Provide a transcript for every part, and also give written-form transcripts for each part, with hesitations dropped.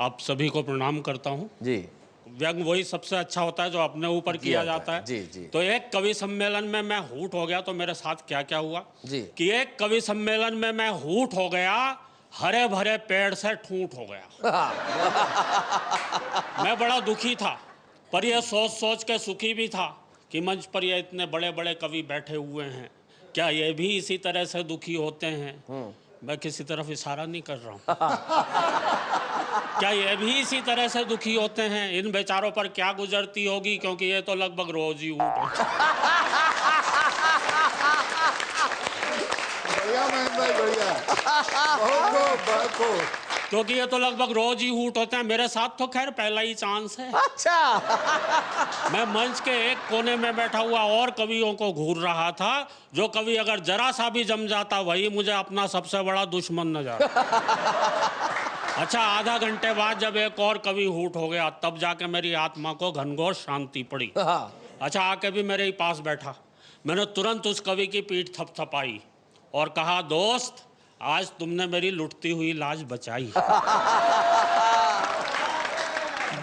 आप सभी को प्रणाम करता हूँ जी। व्यंग वही सबसे अच्छा होता है जो अपने ऊपर किया जाता है। जी जी। तो एक कवि सम्मेलन में मैं हूट हो गया, तो मेरे साथ क्या क्या हुआ जी। कि एक कवि सम्मेलन में मैं हूट हो गया, हरे भरे पेड़ से ठूंठ हो गया। मैं बड़ा दुखी था, पर यह सोच सोच के सुखी भी था कि मंच पर ये इतने बड़े बड़े कवि बैठे हुए हैं, क्या ये भी इसी तरह से दुखी होते हैं? मैं किसी तरफ इशारा नहीं कर रहा हूँ। क्या ये भी इसी तरह से दुखी होते हैं? इन बेचारों पर क्या गुजरती होगी, क्योंकि ये तो लगभग रोज ही ऊँट बढ़िया महेंद्र भाई, बढ़िया, बहुत खूब। क्योंकि ये तो लगभग रोज ही हूट होते हैं। मेरे साथ तो खैर पहला ही चांस है। अच्छा। मैं मंच के एक कोने में बैठा हुआ और कवियों को घूर रहा था। जो कवि अगर जरा सा भी जम जाता, वही मुझे अपना सबसे बड़ा दुश्मन नजर। अच्छा, आधा घंटे बाद जब एक और कवि हूट हो गया, तब जाके मेरी आत्मा को घनघोर शांति पड़ी। अच्छा, आके भी मेरे ही पास बैठा। मैंने तुरंत उस कवि की पीठ थपथपाई और कहा, दोस्त, आज तुमने मेरी लुटती हुई लाज बचाई।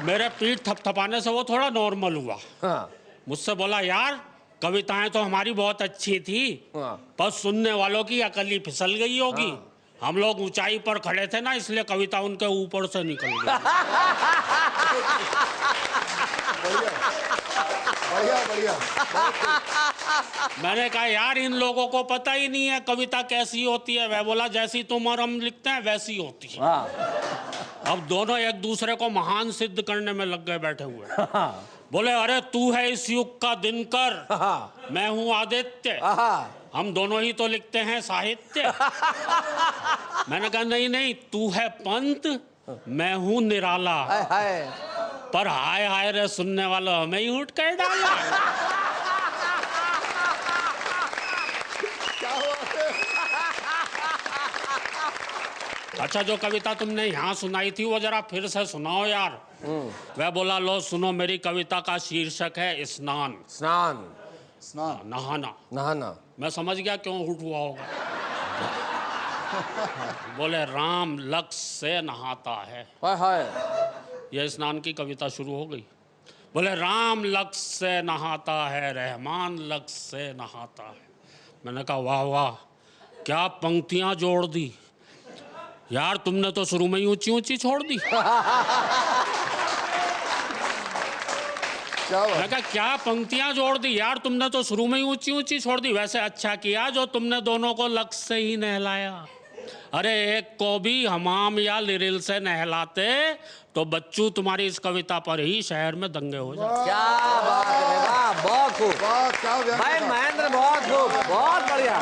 मेरे पीठ थपथपाने से वो थोड़ा नॉर्मल हुआ। मुझसे बोला, यार कविताएं तो हमारी बहुत अच्छी थी, पर सुनने वालों की अकल ही फिसल गई होगी। हम लोग ऊंचाई पर खड़े थे ना, इसलिए कविता उनके ऊपर से निकल गई। बढ़िया बढ़िया। मैंने कहा, यार इन लोगों को पता ही नहीं है कविता कैसी होती है। वह बोला, जैसी तुम और हम लिखते हैं वैसी होती है। अब दोनों एक दूसरे को महान सिद्ध करने में लग गए बैठे हुए। बोले, अरे तू है इस युग का दिनकर, मैं हूं आदित्य, हम दोनों ही तो लिखते हैं साहित्य। मैंने कहा, नहीं नहीं, तू है पंत, मैं हूं निराला। पर हाय हाय रे सुनने वालों, हमें ही उठ कर डाला। अच्छा, जो कविता तुमने यहाँ सुनाई थी वो जरा फिर से सुनाओ यार। वह बोला, लो सुनो, मेरी कविता का शीर्षक है स्नान। स्नान। स्नान, नहाना। नहाना। मैं समझ गया क्यों हुट हुआ होगा। बोले, राम लक्ष्य से नहाता है। यह स्नान की कविता शुरू हो गई। बोले, राम लक्ष्य से नहाता है, रहमान लक्ष्य से नहाता है। मैंने कहा, वाह वाह, क्या पंक्तियां जोड़ दी यार, तुमने तो शुरू में ही ऊंची ऊंची छोड़ दी। मैं कहा, क्या पंक्तियां जोड़ दी यार, तुमने तो शुरू में ही ऊंची ऊंची छोड़ दी। वैसे अच्छा किया जो तुमने दोनों को लक्ष्य से ही नहलाया। अरे एक को भी हमाम या लिरिल से नहलाते तो बच्चू तुम्हारी इस कविता पर ही शहर में दंगे हो जाते। क्या बात है, वाह, बहुत खूब भाई महेंद्र, बहुत खूब, बहुत बढ़िया,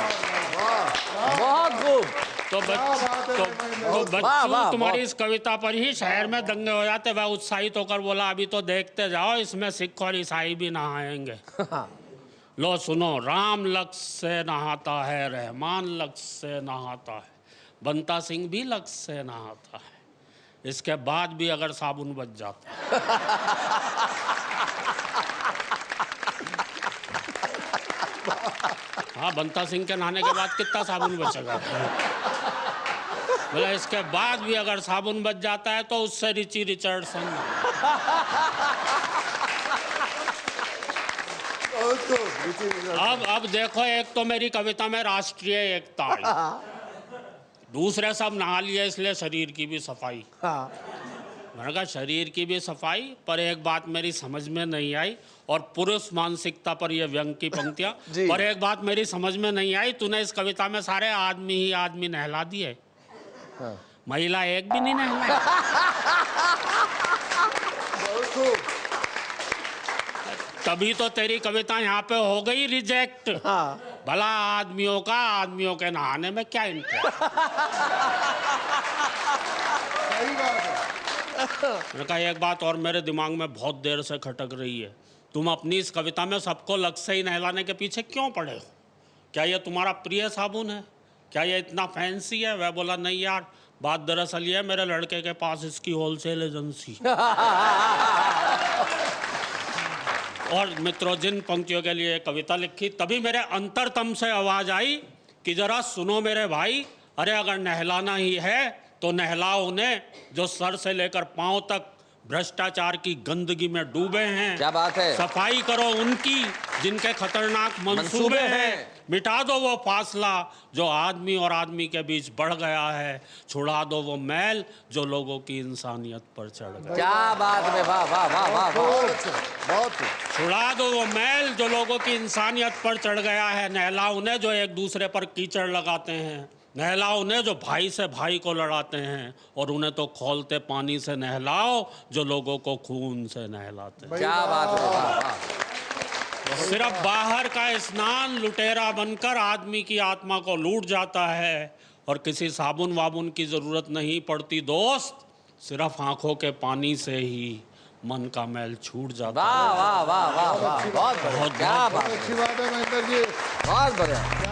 बहुत खूब। तो बच्चू तुम्हारी इस कविता पर ही शहर में दंगे हो जाते। वह उत्साहित होकर बोला, अभी तो देखते जाओ, इसमें सिख और ईसाई भी नहाएंगे। लो सुनो, राम लक्ष्य से नहाता है, रहमान लक्ष्य से नहाता है, बंता सिंह भी लक्ष्य से नहाता है, इसके बाद भी अगर साबुन बच जाता है। हाँ, बंता सिंह के नहाने के बाद कितना साबुन बचेगा? बोला, इसके बाद भी अगर साबुन बच जाता है तो उससे रिची रिचर्डसन। अब देखो, एक तो मेरी कविता में राष्ट्रीय एकता आई, दूसरे सब नहा लिए इसलिए शरीर की भी सफाई। मैंने कहा, शरीर की भी सफाई, पर एक बात मेरी समझ में नहीं आई, और पुरुष मानसिकता पर यह व्यंग की पंक्तियां, पर एक बात मेरी समझ में नहीं आई, तूने इस कविता में सारे आदमी ही आदमी नहला दिए, महिला एक भी नहीं नहलाई। तभी तो तेरी कविता यहाँ पे हो गई रिजेक्ट। भला आदमियों का आदमियों के नहाने में क्या इंटरेस्ट? सही बात है। मैंने कहा, एक बात और मेरे दिमाग में बहुत देर से खटक रही है, तुम अपनी इस कविता में सबको लक्ष्य से ही नहलाने के पीछे क्यों पड़े हो? क्या ये तुम्हारा प्रिय साबुन है? क्या ये इतना फैंसी है? वह बोला, नहीं यार, बात दरअसल ये, मेरे लड़के के पास इसकी होलसेल एजेंसी। और मित्रों, जिन पंक्तियों के लिए कविता लिखी, तभी मेरे अंतरतम से आवाज आई कि जरा सुनो मेरे भाई, अरे अगर नहलाना ही है तो नहलाओ उन्हें जो सर से लेकर पांव तक भ्रष्टाचार की गंदगी में डूबे हैं। क्या बात है। सफाई करो उनकी जिनके खतरनाक मंसूबे हैं। मिटा दो वो फासला जो आदमी और आदमी के बीच बढ़ गया है। छुड़ा दो वो मैल जो लोगों की इंसानियत पर चढ़ गया। क्या बात है, वाह वाह वाह वाह बहुत छुड़ा दो वो मैल जो लोगों की इंसानियत पर चढ़ गया है। नहला उन्हें जो एक दूसरे पर कीचड़ लगाते हैं। नहलाओ उन्हें जो भाई से भाई को लड़ाते हैं। और उन्हें तो खौलते पानी से नहलाओ जो लोगों को खून से नहलाते हैं। क्या बात है, वाह वाह। सिर्फ बाहर का स्नान लुटेरा बनकर आदमी की आत्मा को लूट जाता है। और किसी साबुन वाबुन की जरूरत नहीं पड़ती दोस्त। सिर्फ आंखों के पानी से ही मन का मैल छूट जाता है। वाह वाह वाह वाह, बहुत बढ़िया, क्या बात है, अच्छी बात है महेंद्र जी। बहुत बढ़िया।